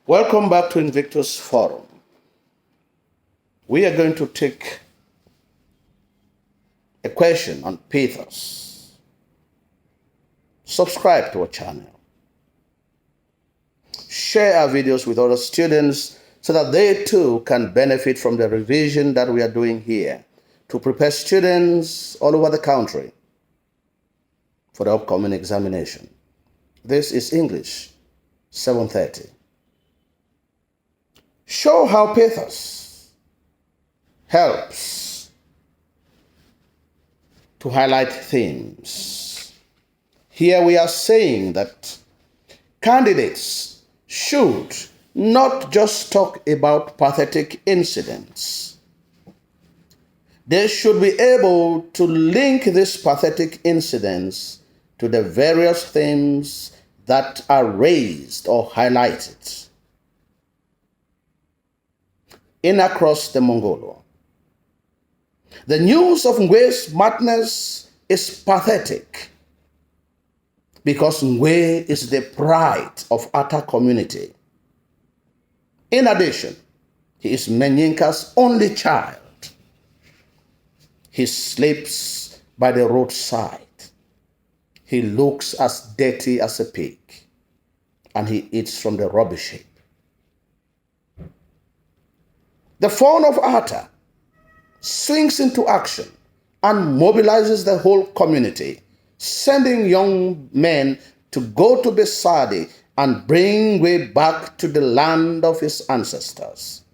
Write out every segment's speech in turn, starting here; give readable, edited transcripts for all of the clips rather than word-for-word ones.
Welcome back to Invictus Forum. We are going to take a question on Pathos. Subscribe to our channel. Share our videos with other students so that they too can benefit from the revision that we are doing here to prepare students all over the country for the upcoming examination. This is English 730. Show how Pathos helps to highlight themes. Here we are saying that candidates should not just talk about pathetic incidents. They should be able to link these pathetic incidents to the various themes that are raised or highlighted in across the Mongolo. The news of Ngwe's madness is pathetic because Ngwe is the pride of Ata community. In addition, he is Menyinka's only child. He sleeps by the roadside. He looks as dirty as a pig, and he eats from the rubbish heap. The phone of Ata swings into action and mobilizes the whole community, sending young men to go to Besadi and bring way back to the land of his ancestors.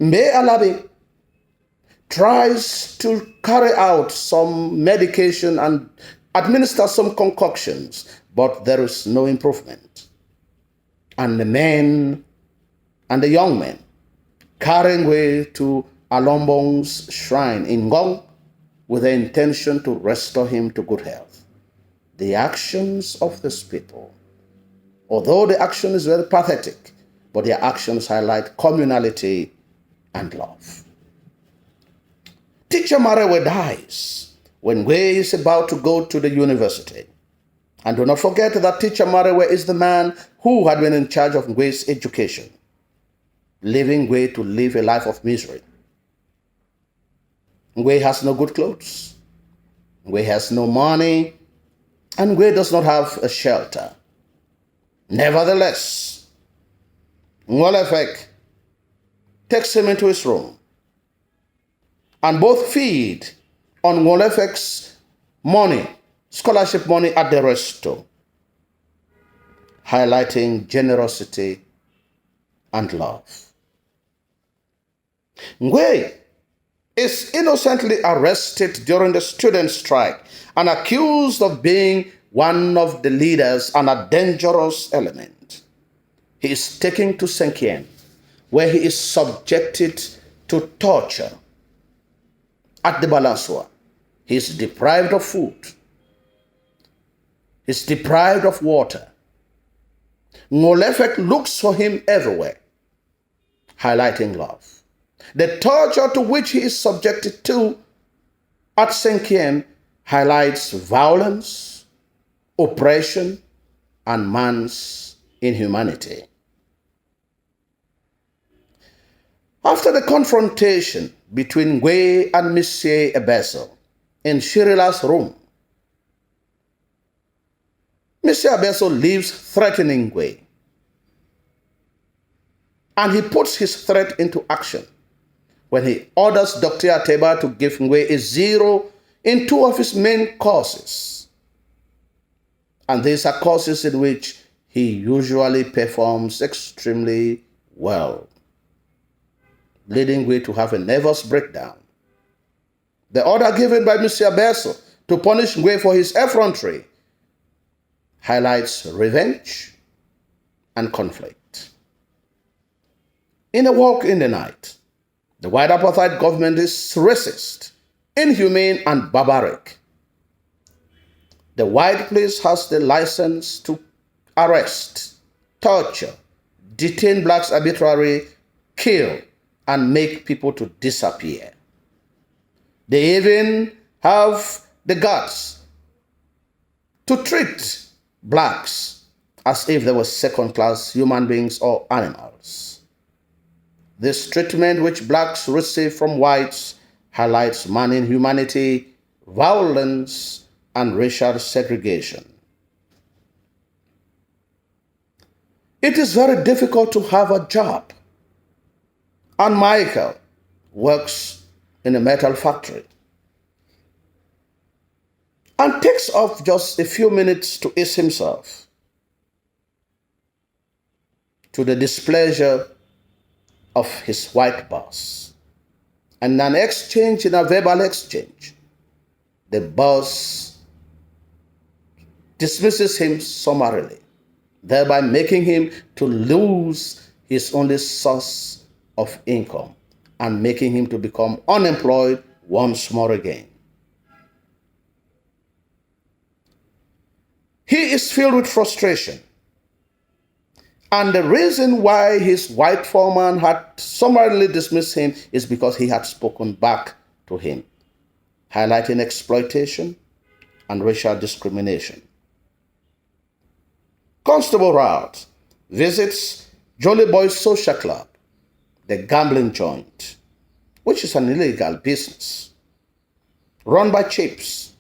Mbe Alabi tries to carry out some medication and administer some concoctions, but there is no improvement. And the men and the young men carrying way to Alombong's shrine in Ngong with the intention to restore him to good health. The actions of these people, although the action is very pathetic, but their actions highlight communality and love. Teacher Marewe dies when Ngwe is about to go to the university. And do not forget that Teacher Marewe is the man who had been in charge of Ngwe's education, leaving Ngwe to live a life of misery. Ngwe has no good clothes. Ngwe has no money. And Ngwe does not have a shelter. Nevertheless, Ngolefek takes him into his room and both feed on Ngolefek's money, scholarship money at the resto, highlighting generosity and love. Ngwe is innocently arrested during the student strike and accused of being one of the leaders and a dangerous element. He is taken to Senkien, where he is subjected to torture. At the Balanswa, he is deprived of food. He is deprived of water. Ngolefek looks for him everywhere, highlighting love. The torture to which he is subjected to at Senkien highlights violence, oppression, and man's inhumanity. After the confrontation between Ngwe and Monsieur Ebeso in Shirila's room, Monsieur Ebeso leaves threatening Ngwe, and he puts his threat into action when he orders Dr. Ateba to give Ngwe a 0 in 2 of his main courses. And these are courses in which he usually performs extremely well, leading Ngwe to have a nervous breakdown. The order given by Monsieur Beso to punish Ngwe for his effrontery highlights revenge and conflict. In a walk in the night, the white apartheid government is racist, inhumane, and barbaric. The white police has the license to arrest, torture, detain blacks arbitrarily, kill, and make people to disappear. They even have the guts to treat blacks as if they were second-class human beings or animals. This treatment which blacks receive from whites highlights man inhumanity, violence, and racial segregation. It is very difficult to have a job, and Michael works in a metal factory and takes off just a few minutes to ease himself, to the displeasure of his white boss. And in a verbal exchange, the boss dismisses him summarily, thereby making him to lose his only source of income and making him to become unemployed once more again. He is filled with frustration. And the reason why his white foreman had summarily dismissed him is because he had spoken back to him, highlighting exploitation and racial discrimination. Constable Routh visits Jolly Boy's Social Club, the gambling joint, which is an illegal business run by Chips.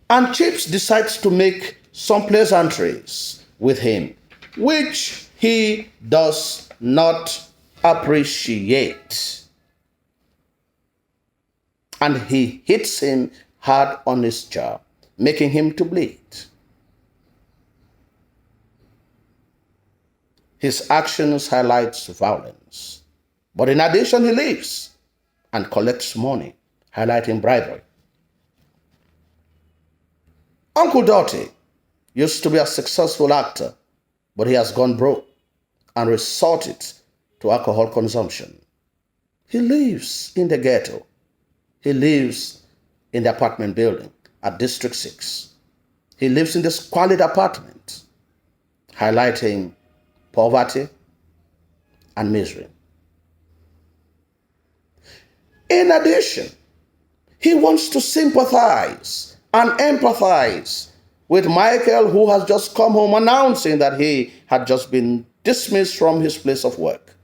And Chips decides to make some pleasantries with him, which he does not appreciate. And he hits him hard on his jaw, making him to bleed. His actions highlights violence. But in addition, he leaves and collects money, highlighting bribery. Uncle Dottie used to be a successful actor, but he has gone broke and resorted to alcohol consumption. He lives in the ghetto. He lives in the apartment building at District 6. He lives in this squalid apartment, highlighting poverty and misery. In addition, he wants to sympathize and empathize with Michael, who has just come home announcing that he had just been dismissed from his place of work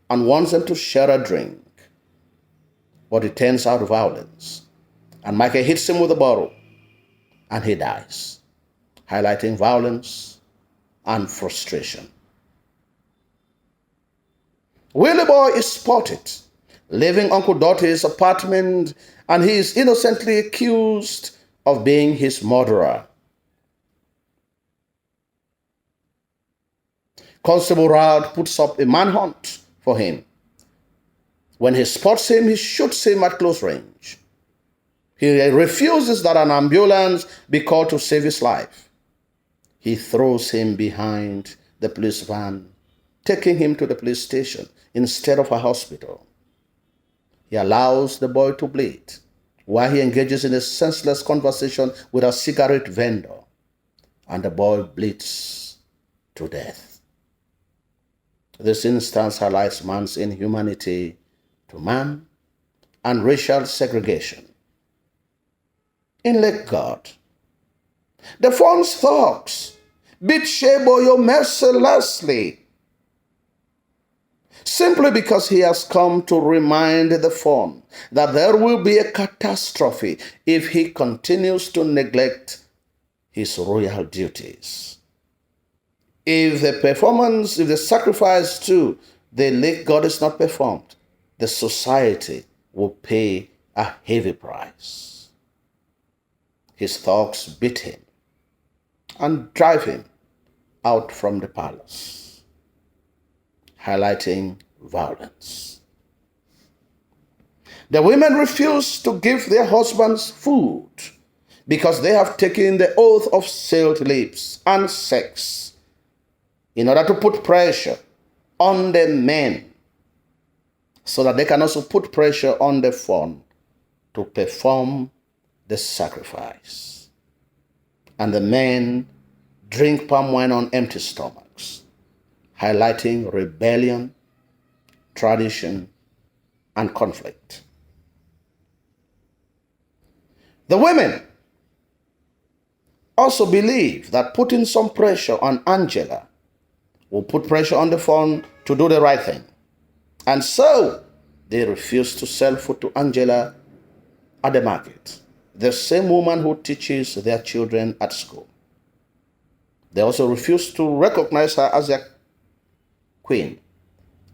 and wants them to share a drink. But it turns out violence, and Michael hits him with a bottle and he dies, highlighting violence and frustration. Willie Boy is spotted leaving Uncle Dottie's apartment, and he is innocently accused of being his murderer. Constable Routh puts up a manhunt for him. When he spots him, he shoots him at close range. He refuses that an ambulance be called to save his life. He throws him behind the police van, taking him to the police station instead of a hospital. He allows the boy to bleed while he engages in a senseless conversation with a cigarette vendor, and the boy bleeds to death. This instance highlights man's inhumanity to man and racial segregation. In Lake God, the fawn's thugs beat Sheboyo mercilessly simply because he has come to remind the fawn that there will be a catastrophe if he continues to neglect his royal duties. If the sacrifice to the lake god is not performed, the society will pay a heavy price. His thugs beat him and drive him out from the palace, highlighting violence. The women refuse to give their husbands food because they have taken the oath of sealed lips and sex in order to put pressure on the men so that they can also put pressure on the fawn to perform the sacrifice. And the men drink palm wine on empty stomachs, highlighting rebellion, tradition, and conflict. The women also believe that putting some pressure on Angela will put pressure on the phone to do the right thing. And so they refuse to sell food to Angela at the market, the same woman who teaches their children at school. They also refuse to recognize her as their queen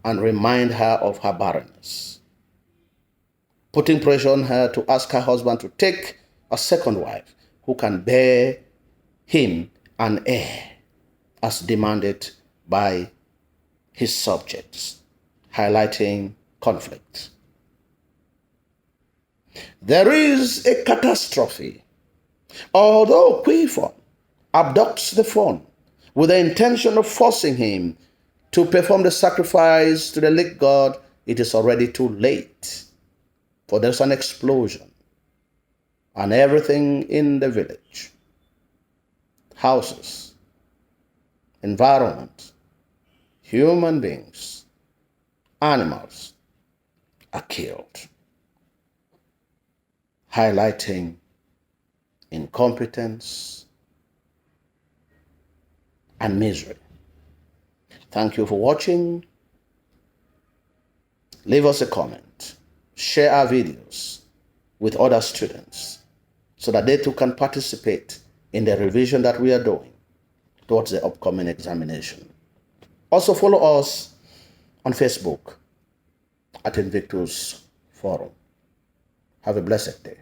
and remind her of her barrenness, putting pressure on her to ask her husband to take a second wife who can bear him an heir as demanded by his subjects, highlighting conflict. There is a catastrophe. Although Quiphon abducts the phone with the intention of forcing him to perform the sacrifice to the lake god, it is already too late. For there's an explosion, and everything in the village, houses, environment, human beings, animals are killed, highlighting incompetence and misery. Thank you for watching. Leave us a comment. Share our videos with other students so that they too can participate in the revision that we are doing towards the upcoming examination. Also follow us on Facebook at Invictus Forum. Have a blessed day.